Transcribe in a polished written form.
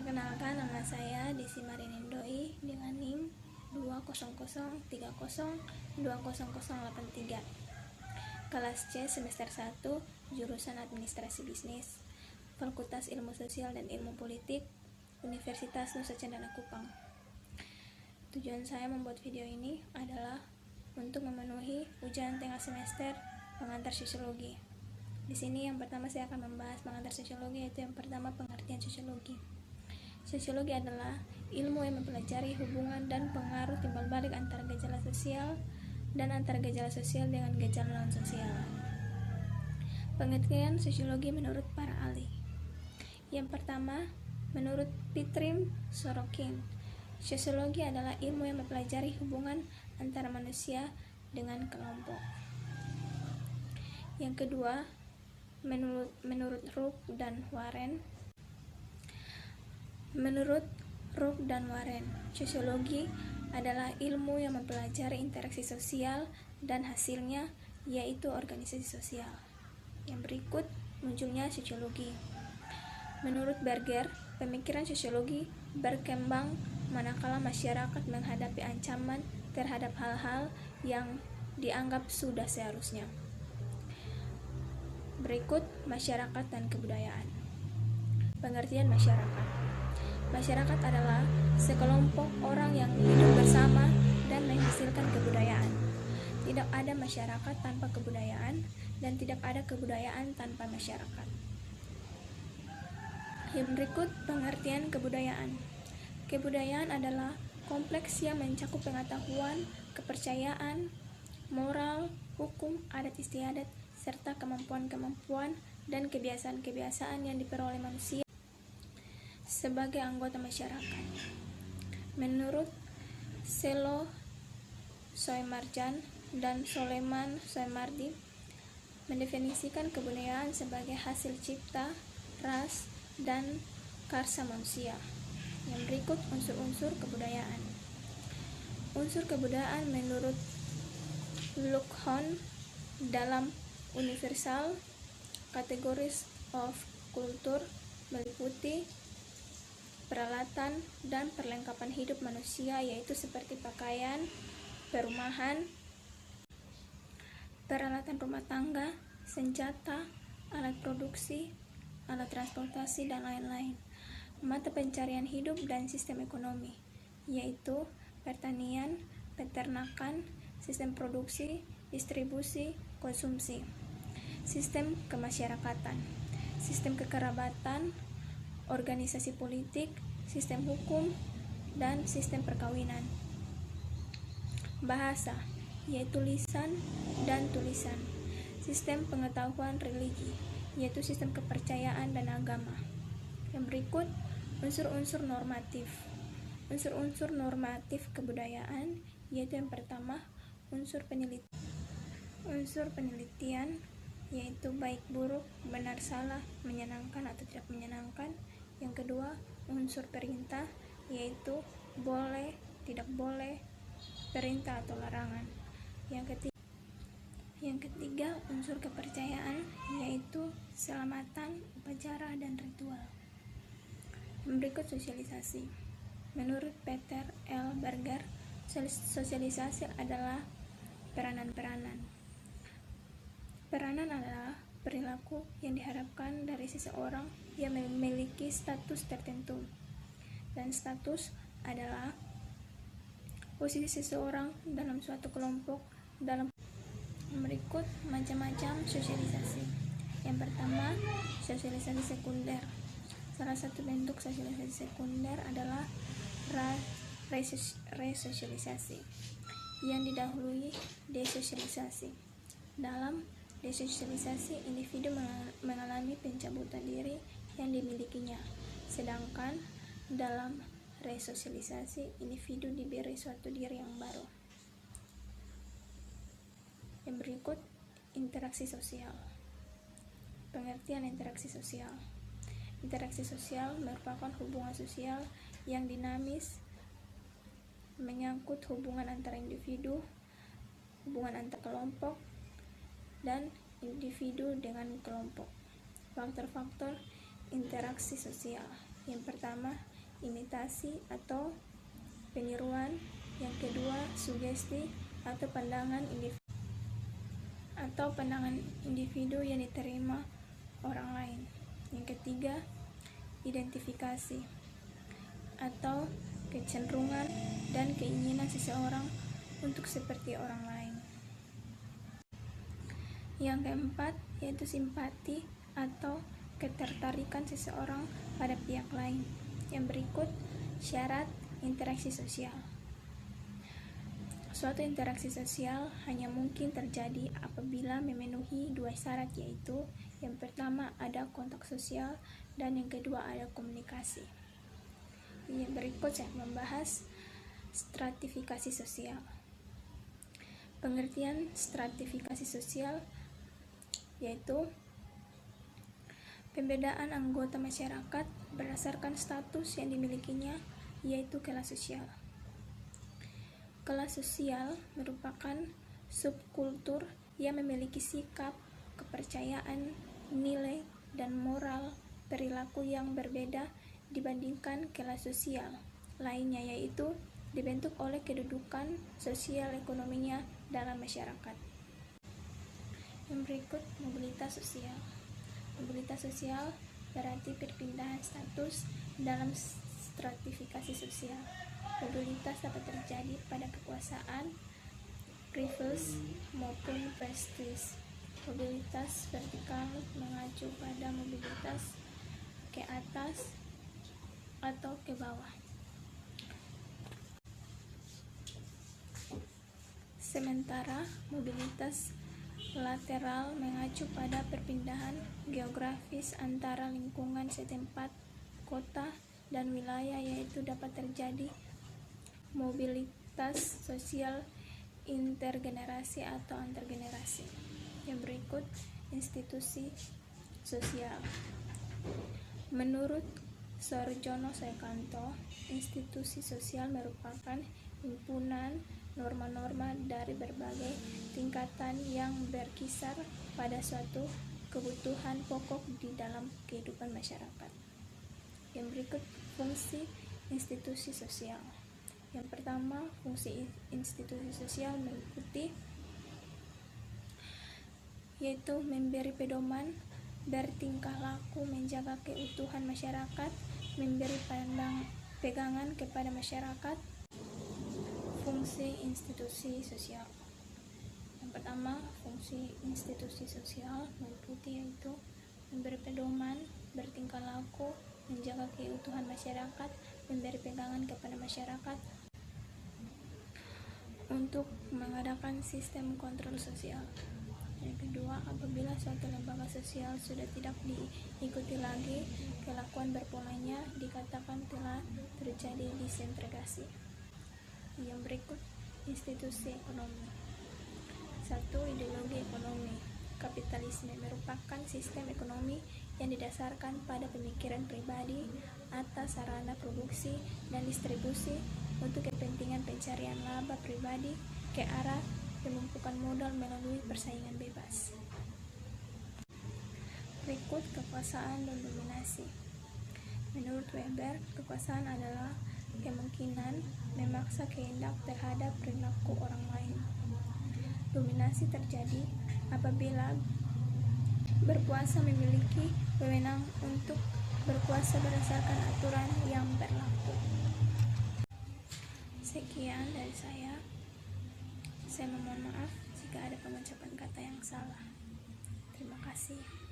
Perkenalkan, nama saya Desi Marinindoi dengan NIM 20030200083. Kelas C semester 1, jurusan Administrasi Bisnis, Fakultas Ilmu Sosial dan Ilmu Politik, Universitas Nusa Cendana Kupang. Tujuan saya membuat video ini adalah untuk memenuhi ujian tengah semester pengantar sosiologi. Di sini yang pertama saya akan membahas pengantar sosiologi, yaitu yang pertama pengertian sosiologi. Sosiologi adalah ilmu yang mempelajari hubungan dan pengaruh timbal balik antara gejala sosial dan antara gejala sosial dengan gejala non-sosial. Pengertian sosiologi menurut para ahli. Yang pertama, menurut Pitrim Sorokin, sosiologi adalah ilmu yang mempelajari hubungan antara manusia dengan kelompok. Yang kedua, menurut Rook dan Warren, sosiologi adalah ilmu yang mempelajari interaksi sosial dan hasilnya yaitu organisasi sosial. Yang berikut munculnya sosiologi. Menurut Berger, pemikiran sosiologi berkembang manakala masyarakat menghadapi ancaman terhadap hal-hal yang dianggap sudah seharusnya. Berikut masyarakat dan kebudayaan. Pengertian masyarakat. Masyarakat adalah sekelompok orang yang hidup bersama dan menghasilkan kebudayaan. Tidak ada masyarakat tanpa kebudayaan dan tidak ada kebudayaan tanpa masyarakat. Yang berikut pengertian kebudayaan. Kebudayaan adalah kompleks yang mencakup pengetahuan, kepercayaan, moral, hukum, adat istiadat, serta kemampuan-kemampuan dan kebiasaan-kebiasaan yang diperoleh manusia sebagai anggota masyarakat. Menurut Selo Soemarjan dan Soleman Soemardi, mendefinisikan kebudayaan sebagai hasil cipta, ras, dan karsa manusia. Yang berikut unsur-unsur kebudayaan. Unsur kebudayaan menurut Luckhon dalam Universal Categories of Culture meliputi peralatan dan perlengkapan hidup manusia, yaitu seperti pakaian, perumahan, peralatan rumah tangga, senjata, alat produksi, alat transportasi, dan lain-lain. Mata pencarian hidup dan sistem ekonomi, yaitu pertanian, peternakan, sistem produksi, distribusi, konsumsi. Sistem kemasyarakatan, sistem kekerabatan, organisasi politik, sistem hukum, dan sistem perkawinan. Bahasa, yaitu lisan dan tulisan. Sistem pengetahuan religi, yaitu sistem kepercayaan dan agama. Yang berikut unsur-unsur normatif. Unsur-unsur normatif kebudayaan, yaitu yang pertama unsur penelitian, yaitu baik buruk, benar salah, menyenangkan atau tidak menyenangkan. Yang kedua, unsur perintah, yaitu boleh, tidak boleh, perintah atau larangan. Yang ketiga, unsur kepercayaan, yaitu selamatan, upacara, dan ritual. Berikut sosialisasi. Menurut Peter L. Berger, sosialisasi adalah peranan-peranan. Peranan adalah perilaku yang diharapkan dari seseorang yang memiliki status tertentu, dan status adalah posisi seseorang dalam suatu kelompok. Berikut macam-macam sosialisasi. Yang pertama, sosialisasi sekunder. Salah satu bentuk sosialisasi sekunder adalah resosialisasi yang didahului desosialisasi. Dalam desosialisasi, individu mengalami pencabutan diri yang dimilikinya, sedangkan dalam resosialisasi, individu diberi suatu diri yang baru. Yang berikut, interaksi sosial. Pengertian interaksi sosial. Interaksi sosial merupakan hubungan sosial yang dinamis, menyangkut hubungan antara individu, hubungan antar kelompok, dan individu dengan kelompok. Faktor-faktor interaksi sosial. Yang pertama, imitasi atau peniruan. Yang kedua, sugesti atau pandangan individu yang diterima orang lain. Yang ketiga, identifikasi atau kecenderungan dan keinginan seseorang untuk seperti orang lain. Yang keempat, yaitu simpati atau ketertarikan seseorang pada pihak lain. Yang berikut, syarat interaksi sosial. Suatu interaksi sosial hanya mungkin terjadi apabila memenuhi dua syarat, yaitu yang pertama ada kontak sosial dan yang kedua ada komunikasi. Yang berikut saya membahas stratifikasi sosial. Pengertian stratifikasi sosial yaitu pembedaan anggota masyarakat berdasarkan status yang dimilikinya, yaitu kelas sosial. Kelas sosial merupakan subkultur yang memiliki sikap, kepercayaan, nilai, dan moral perilaku yang berbeda dibandingkan kelas sosial lainnya, yaitu dibentuk oleh kedudukan sosial ekonominya dalam masyarakat. Yang berikut, mobilitas sosial. Mobilitas sosial berarti perpindahan status dalam stratifikasi sosial. Mobilitas dapat terjadi pada kekuasaan, privilege, maupun prestis. Mobilitas vertikal mengacu pada mobilitas ke atas atau ke bawah. Sementara mobilitas lateral mengacu pada perpindahan geografis antara lingkungan setempat, kota, dan wilayah, yaitu dapat terjadi mobilitas sosial intergenerasi atau antargenerasi. Yang berikut, institusi sosial. Menurut Sorjono Sekanto, institusi sosial merupakan himpunan norma-norma dari berbagai tingkatan yang berkisar pada suatu kebutuhan pokok di dalam kehidupan masyarakat. Yang berikut, fungsi institusi sosial. Yang pertama, fungsi institusi sosial meliputi yaitu memberi pedoman, bertingkah laku, menjaga keutuhan masyarakat, memberi pegangan kepada masyarakat. Fungsi institusi sosial. Yang pertama, fungsi institusi sosial meliputi yaitu memberi pedoman, bertingkah laku, menjaga keutuhan masyarakat, memberi pegangan kepada masyarakat, untuk mengadakan sistem kontrol sosial. Yang kedua, apabila suatu lembaga sosial sudah tidak diikuti lagi kelakuan berpolanya, dikatakan telah terjadi disintegrasi. Yang berikut, institusi ekonomi. 1. Ideologi ekonomi. Kapitalisme merupakan sistem ekonomi yang didasarkan pada pemikiran pribadi atas sarana produksi dan distribusi untuk kepentingan pencarian laba pribadi ke arah penumpukan modal melalui persaingan bebas. Berikut, kekuasaan dan dominasi. Menurut Weber, kekuasaan adalah kemungkinan memaksa kehendak terhadap perilaku orang lain. Dominasi terjadi apabila berkuasa memiliki wewenang untuk berkuasa berdasarkan aturan yang berlaku. Sekian dari saya. Saya memohon maaf jika ada pengucapan kata yang salah. Terima kasih.